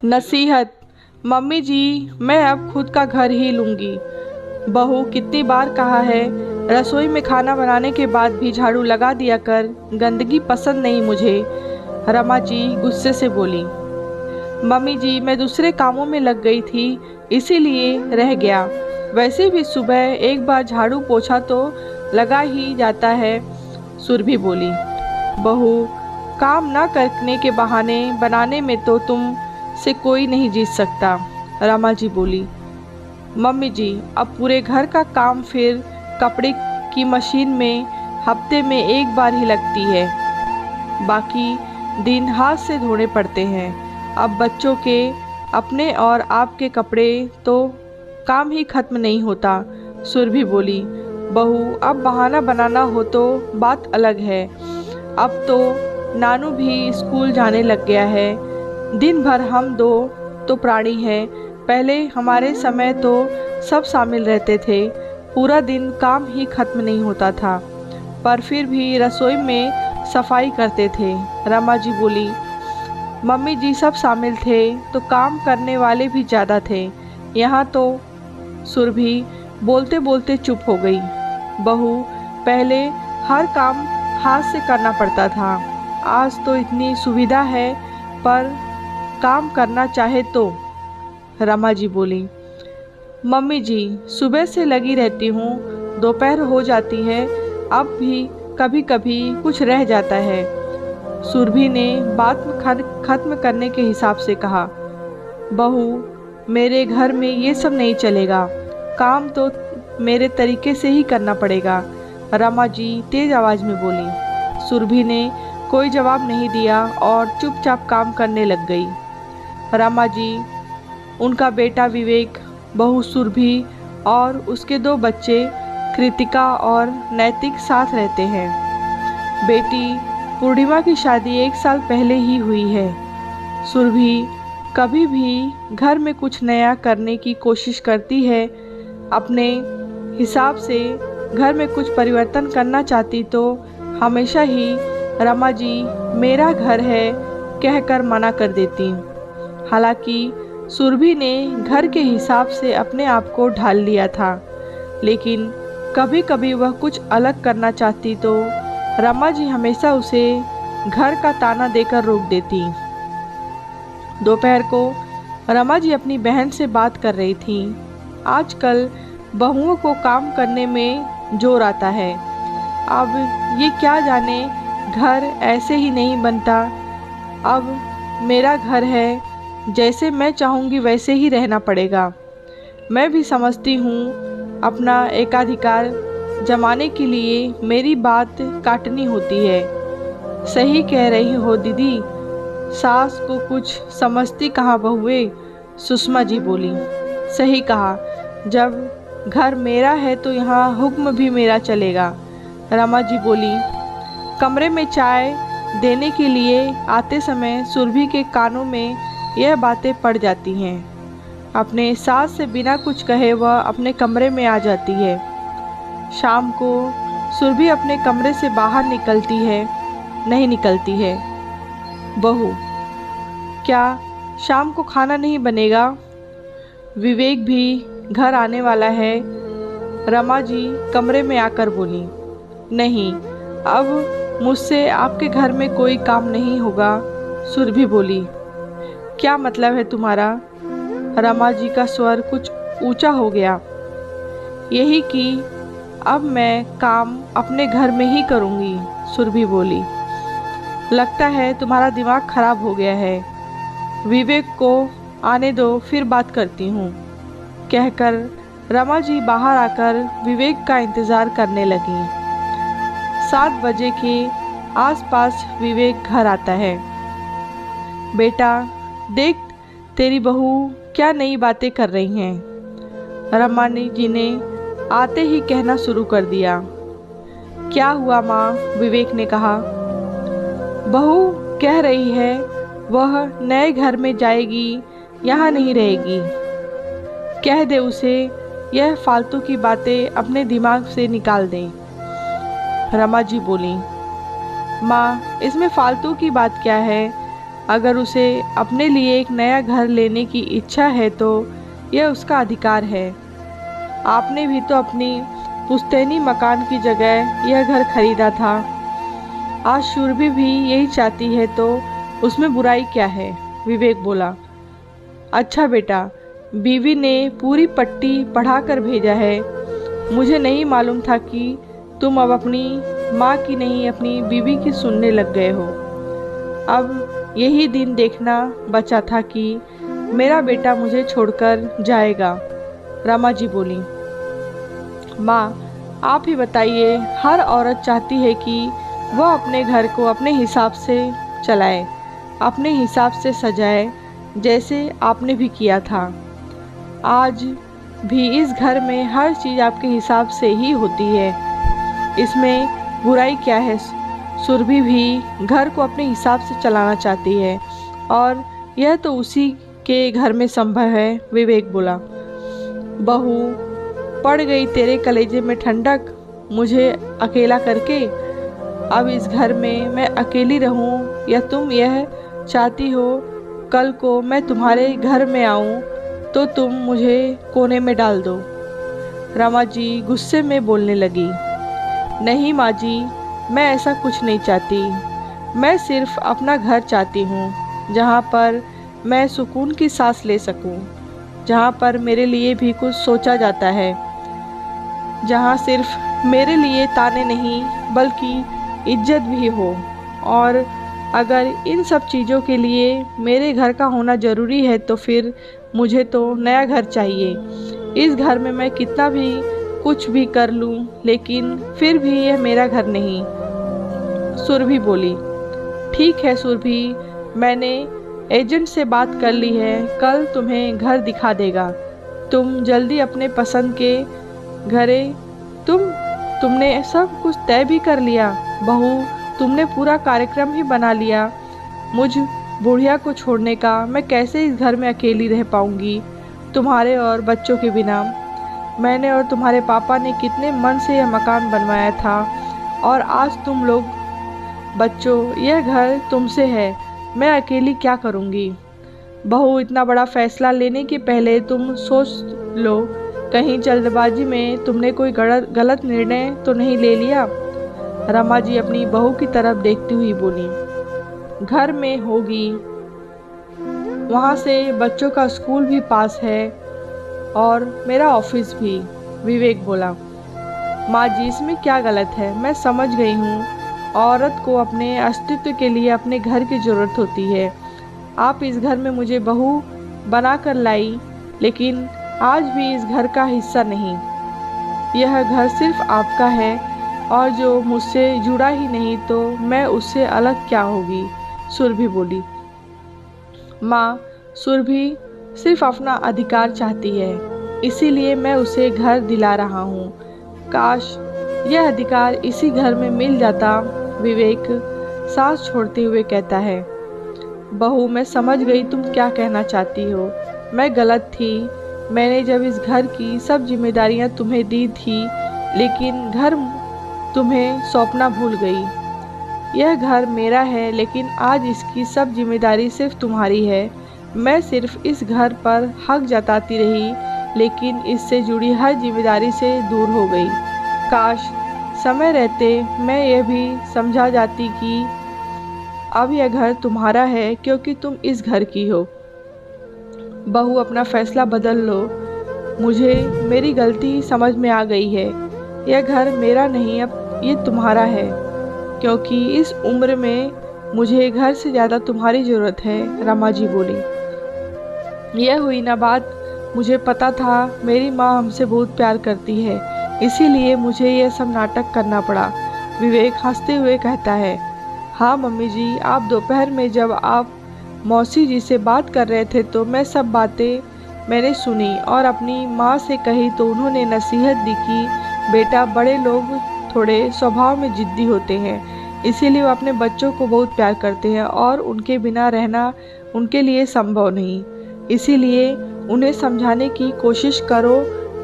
नसीहत। मम्मी जी, मैं अब खुद का घर ही लूँगी। बहू, कितनी बार कहा है, रसोई में खाना बनाने के बाद भी झाड़ू लगा दिया कर, गंदगी पसंद नहीं मुझे। रमा जी गुस्से से बोली। मम्मी जी, मैं दूसरे कामों में लग गई थी, इसीलिए रह गया। वैसे भी सुबह एक बार झाड़ू पोछा तो लगा ही जाता है। सुरभि बोली। बहू, काम ना करने के बहाने बनाने में तो तुम से कोई नहीं जीत सकता। रमा जी बोली। मम्मी जी, अब पूरे घर का काम फिर कपड़े की मशीन में हफ्ते में एक बार ही लगती है, बाकी दिन हाथ से धोने पड़ते हैं। अब बच्चों के, अपने और आपके कपड़े तो काम ही खत्म नहीं होता। सुरभि बोली। बहू, अब बहाना बनाना हो तो बात अलग है। अब तो नानू भी स्कूल जाने लग गया है। दिन भर हम दो तो प्राणी हैं। पहले हमारे समय तो सब शामिल रहते थे, पूरा दिन काम ही खत्म नहीं होता था, पर फिर भी रसोई में सफाई करते थे। रमा जी बोली। मम्मी जी, सब शामिल थे तो काम करने वाले भी ज़्यादा थे यहाँ तो। सुरभि बोलते बोलते चुप हो गई। बहू, पहले हर काम हाथ से करना पड़ता था, आज तो इतनी सुविधा है, पर काम करना चाहे तो। रमा जी बोली। मम्मी जी, सुबह से लगी रहती हूँ, दोपहर हो जाती है, अब भी कभी कभी कुछ रह जाता है। सुरभि ने बात खत्म करने के हिसाब से कहा। बहू, मेरे घर में ये सब नहीं चलेगा, काम तो मेरे तरीके से ही करना पड़ेगा। रमा जी तेज आवाज़ में बोली। सुरभि ने कोई जवाब नहीं दिया और चुपचाप काम करने लग गई। रमा जी, उनका बेटा विवेक, बहू सुरभि और उसके दो बच्चे कृतिका और नैतिक साथ रहते हैं। बेटी पूर्णिमा की शादी 1 साल पहले ही हुई है। सुरभि कभी भी घर में कुछ नया करने की कोशिश करती है, अपने हिसाब से घर में कुछ परिवर्तन करना चाहती तो हमेशा ही रमा जी मेरा घर है कहकर मना कर देती। हालांकि सुरभि ने घर के हिसाब से अपने आप को ढाल लिया था, लेकिन कभी कभी वह कुछ अलग करना चाहती तो रमा जी हमेशा उसे घर का ताना देकर रोक देती। दोपहर को रमा जी अपनी बहन से बात कर रही थी। आजकल बहुओं को काम करने में जोर आता है। अब ये क्या जाने, घर ऐसे ही नहीं बनता। अब मेरा घर है, जैसे मैं चाहूँगी वैसे ही रहना पड़ेगा। मैं भी समझती हूँ, अपना एकाधिकार जमाने के लिए मेरी बात काटनी होती है। सही कह रही हो दीदी, सास को कुछ समझती कहाँ बहुए। सुषमा जी बोली। सही कहा, जब घर मेरा है तो यहाँ हुक्म भी मेरा चलेगा। रमा जी बोली। कमरे में चाय देने के लिए आते समय सुरभि के कानों में यह बातें पड़ जाती हैं। अपने सास से बिना कुछ कहे वह अपने कमरे में आ जाती है। शाम को सुरभि अपने कमरे से बाहर नहीं निकलती है। बहू, क्या शाम को खाना नहीं बनेगा? विवेक भी घर आने वाला है। रमा जी कमरे में आकर बोली। नहीं, अब मुझसे आपके घर में कोई काम नहीं होगा। सुरभि बोली। क्या मतलब है तुम्हारा? रमा जी का स्वर कुछ ऊंचा हो गया। यही कि अब मैं काम अपने घर में ही करूँगी। सुरभि बोली। लगता है तुम्हारा दिमाग खराब हो गया है। विवेक को आने दो, फिर बात करती हूँ, कहकर रमा जी बाहर आकर विवेक का इंतज़ार करने लगी। 7 बजे के आसपास विवेक घर आता है। बेटा देख, तेरी बहू क्या नई बातें कर रही हैं। रमा जी ने आते ही कहना शुरू कर दिया। क्या हुआ माँ? विवेक ने कहा। बहू कह रही है वह नए घर में जाएगी, यहाँ नहीं रहेगी। कह दे उसे यह फालतू की बातें अपने दिमाग से निकाल दें। रमा जी बोली। माँ, इसमें फालतू की बात क्या है? अगर उसे अपने लिए एक नया घर लेने की इच्छा है तो यह उसका अधिकार है। आपने भी तो अपनी पुश्तैनी मकान की जगह यह घर खरीदा था। आज सुरभि भी यही चाहती है तो उसमें बुराई क्या है? विवेक बोला। अच्छा बेटा, बीवी ने पूरी पट्टी पढ़ा कर भेजा है। मुझे नहीं मालूम था कि तुम अब अपनी माँ की नहीं अपनी बीवी की सुनने लग गए हो। अब यही दिन देखना बचा था कि मेरा बेटा मुझे छोड़कर जाएगा। रमा जी बोली। माँ, आप ही बताइए, हर औरत चाहती है कि वह अपने घर को अपने हिसाब से चलाए, अपने हिसाब से सजाए, जैसे आपने भी किया था। आज भी इस घर में हर चीज़ आपके हिसाब से ही होती है। इसमें बुराई क्या है? सुरभि भी घर को अपने हिसाब से चलाना चाहती है और यह तो उसी के घर में संभव है। विवेक बोला। बहू, पड़ गई तेरे कलेजे में ठंडक मुझे अकेला करके। अब इस घर में मैं अकेली रहूं या तुम यह चाहती हो कल को मैं तुम्हारे घर में आऊं तो तुम मुझे कोने में डाल दो? रमा जी गुस्से में बोलने लगी। नहीं माँ जी, मैं ऐसा कुछ नहीं चाहती। मैं सिर्फ अपना घर चाहती हूँ, जहाँ पर मैं सुकून की सांस ले सकूँ, जहाँ पर मेरे लिए भी कुछ सोचा जाता है, जहाँ सिर्फ मेरे लिए ताने नहीं बल्कि इज्जत भी हो। और अगर इन सब चीज़ों के लिए मेरे घर का होना ज़रूरी है तो फिर मुझे तो नया घर चाहिए। इस घर में मैं कितना भी कुछ भी कर लूँ लेकिन फिर भी यह मेरा घर नहीं। सुरभि बोली। ठीक है सुरभि, मैंने एजेंट से बात कर ली है, कल तुम्हें घर दिखा देगा। तुम जल्दी अपने पसंद के घरे तुमने सब कुछ तय भी कर लिया? बहू, तुमने पूरा कार्यक्रम ही बना लिया। मुझ बुढ़िया को छोड़ने का मैं कैसे इस घर में अकेली रह पाऊंगी तुम्हारे और बच्चों के बिना? मैंने और तुम्हारे पापा ने कितने मन से यह मकान बनवाया था और आज तुम लोग बच्चों, यह घर तुमसे है, मैं अकेली क्या करूंगी? बहू, इतना बड़ा फैसला लेने के पहले तुम सोच लो, कहीं जल्दबाजी में तुमने कोई गलत निर्णय तो नहीं ले लिया? रमा जी अपनी बहू की तरफ देखती हुई बोली। घर में होगी, वहाँ से बच्चों का स्कूल भी पास है और मेरा ऑफिस भी। विवेक बोला। माँ जी, इसमें क्या गलत है? मैं समझ गई हूँ, औरत को अपने अस्तित्व के लिए अपने घर की ज़रूरत होती है। आप इस घर में मुझे बहू बना कर लाई, लेकिन आज भी इस घर का हिस्सा नहीं। यह घर सिर्फ आपका है और जो मुझसे जुड़ा ही नहीं तो मैं उससे अलग क्या होगी? सुरभि बोली। माँ, सुरभि सिर्फ अपना अधिकार चाहती है, इसीलिए मैं उसे घर दिला रहा हूँ। काश यह अधिकार इसी घर में मिल जाता। विवेक सांस छोड़ते हुए कहता है। बहू, मैं समझ गई तुम क्या कहना चाहती हो। मैं गलत थी। मैंने जब इस घर की सब जिम्मेदारियां तुम्हें दी थी, लेकिन घर तुम्हें सौंपना भूल गई। यह घर मेरा है, लेकिन आज इसकी सब जिम्मेदारी सिर्फ तुम्हारी है। मैं सिर्फ इस घर पर हक जताती रही, लेकिन इससे जुड़ी हर जिम्मेदारी से दूर हो गई। काश समय रहते मैं यह भी समझा जाती कि अब यह घर तुम्हारा है क्योंकि तुम इस घर की हो। बहू, अपना फैसला बदल लो। मुझे मेरी गलती समझ में आ गई है। यह घर मेरा नहीं, अब ये तुम्हारा है, क्योंकि इस उम्र में मुझे घर से ज़्यादा तुम्हारी ज़रूरत है। रमा जी बोली। यह हुई ना बात। मुझे पता था मेरी माँ हमसे बहुत प्यार करती है, इसीलिए मुझे यह सब नाटक करना पड़ा। विवेक हंसते हुए कहता है। हाँ मम्मी जी, आप दोपहर में जब आप मौसी जी से बात कर रहे थे तो मैं सब बातें मैंने सुनी और अपनी माँ से कही तो उन्होंने नसीहत दी कि बेटा, बड़े लोग थोड़े स्वभाव में जिद्दी होते हैं, इसीलिए वो अपने बच्चों को बहुत प्यार करते हैं और उनके बिना रहना उनके लिए संभव नहीं। इसीलिए उन्हें समझाने की कोशिश करो,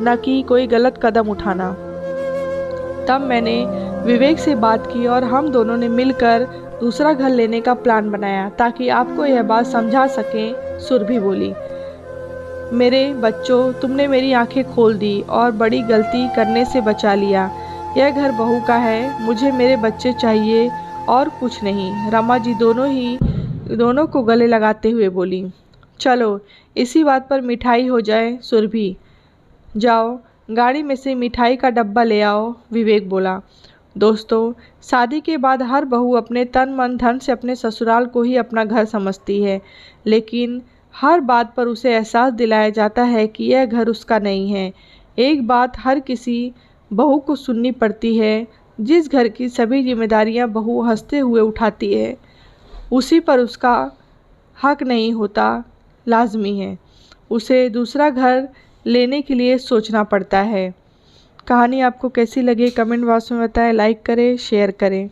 न कि कोई गलत कदम उठाना। तब मैंने विवेक से बात की और हम दोनों ने मिलकर दूसरा घर लेने का प्लान बनाया ताकि आपको यह बात समझा सकें। सुरभि बोली, मेरे बच्चों, तुमने मेरी आंखें खोल दी और बड़ी गलती करने से बचा लिया। यह घर बहू का है, मुझे मेरे बच्चे चाहिए और कुछ नहीं। रमा जी दोनों को गले लगाते हुए बोली, चलो इसी बात पर मिठाई हो जाए। सुरभि, जाओ गाड़ी में से मिठाई का डब्बा ले आओ, विवेक बोला। दोस्तों, शादी के बाद हर बहू अपने तन मन धन से अपने ससुराल को ही अपना घर समझती है, लेकिन हर बात पर उसे एहसास दिलाया जाता है कि यह घर उसका नहीं है। एक बात हर किसी बहू को सुननी पड़ती है, जिस घर की सभी जिम्मेदारियां बहू हंसते हुए उठाती है, उसी पर उसका हक नहीं होता। लाजमी है उसे दूसरा घर लेने के लिए सोचना पड़ता है। कहानी आपको कैसी लगी कमेंट बॉक्स में बताएं, लाइक करें, शेयर करें।